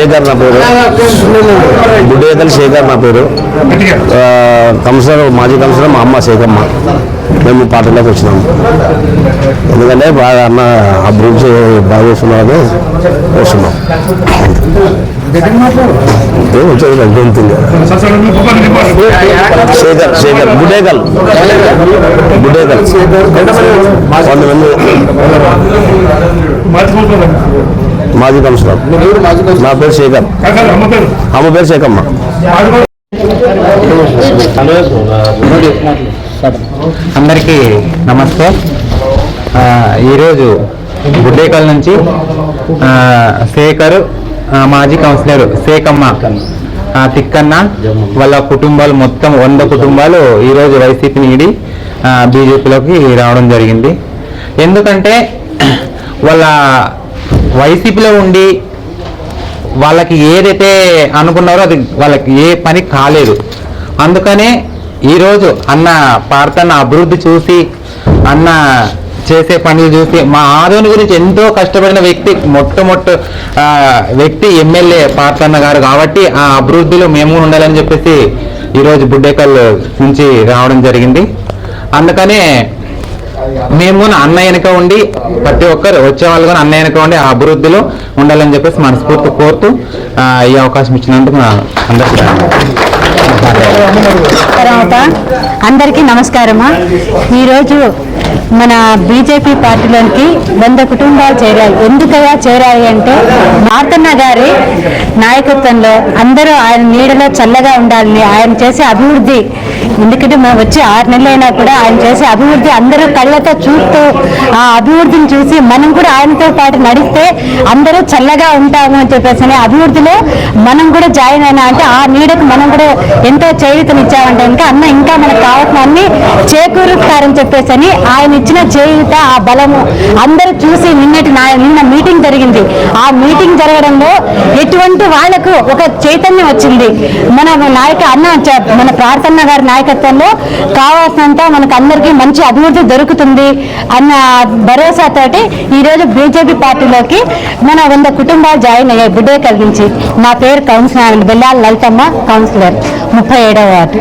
శేఖర్ నా పేరు, బుడ్డేకల్ శేఖర్ నా పేరు. కౌన్సిలర్, మాజీ కౌన్సిలర్ మా అమ్మ శేఖమ్మ. మేము పార్టీలోకి వచ్చినాము. ఎందుకంటే బాగా అన్న అభివృద్ధి బాగా చేస్తున్నారని వస్తున్నాం. శేఖర్ శేఖర్ బుడ్డేకల్ బుడ్డేకల్ 100 మంది మాజీ కౌన్సిలర్. నా పేరు శేఖర్, అమ్మ పేరు శేఖమ్మ. అందరికీ నమస్తే. ఈరోజు బుడ్డేకల్ నుంచి శేఖర్, మాజీ కౌన్సిలర్ శేఖమ్మ, తిక్కన్న వాళ్ళ కుటుంబాలు మొత్తం 100 కుటుంబాలు ఈరోజు వైసీపీని ఈడి బీజేపీలోకి రావడం జరిగింది. ఎందుకంటే వాళ్ళ వైసీపీలో ఉండి వాళ్ళకి ఏదైతే అనుకున్నారో అది వాళ్ళకి ఏ పని కాలేదు. అందుకనే ఈరోజు అన్న పార్తన్న అభివృద్ధి చూసి, అన్న చేసే పనులు చూసి, మా ఆదోని గురించి ఎంతో కష్టపడిన వ్యక్తి, మొట్టమొదటి వ్యక్తి ఎమ్మెల్యే పార్తన్న గారు. కాబట్టి ఆ అభివృద్ధిలో మేము ఉండాలని చెప్పేసి ఈరోజు బుడ్డేకల్ నుంచి రావడం జరిగింది. అందుకనే మేము అన్న వెనుక ఉండి, ప్రతి ఒక్కరు వచ్చేవాళ్ళు కూడా అన్న వెనుక ఉండి ఆ అభివృద్ధిలో ఉండాలని చెప్పేసి మనస్ఫూర్తి కోరుతూ ఈ అవకాశం ఇచ్చినందుకు అందరికీ నమస్కారమా. ఈరోజు మన బీజేపీ పార్టీలోనికి 100 కుటుంబాలు చేరాయి. ఎందుకయ్యా చేరాయి అంటే, పార్తన్న గారి నాయకత్వంలో అందరూ ఆయన నీడలో చల్లగా ఉండాలని, ఆయన చేసే అభివృద్ధి, ఎందుకంటే మేము వచ్చి 6 నెలలైనా కూడా ఆయన చేసే అభివృద్ధి అందరూ కళ్ళతో చూస్తూ, ఆ అభివృద్ధిని చూసి మనం కూడా ఆయనతో పాటు నడిస్తే అందరూ చల్లగా ఉంటాము అని చెప్పేసి అభివృద్ధిలో మనం కూడా జాయిన్ అయినా అంటే ఆ నీడకు మనం కూడా ఎంతో చేయూతనిచ్చామంటే ఇంకా అన్న ఇంకా మనకు కావాల్సిన అన్ని చేకూరుస్తారని చెప్పేసి ఆయన ఇచ్చిన చేయూత, ఆ బలము అందరూ చూసి నిన్న మీటింగ్ జరిగింది. ఆ మీటింగ్ జరగడంలో ఎటువంటి వాళ్లకు ఒక చైతన్యం వచ్చింది. మన మన ప్రార్థన్న గారి నాయకత్వంలో కావాల్సినంత మనకు అందరికీ మంచి అభివృద్ధి దొరుకుతుంది అన్న భరోసాతోటి ఈరోజు బీజేపీ పార్టీలోకి మన 100 కుటుంబాలు జాయిన్ అయ్యాయి బుడ్డేకల్ నుంచి. నా పేరు కౌన్సిలర్ బెల్లాల లలితమ్మ, కౌన్సిలర్ 37వ వార్డు.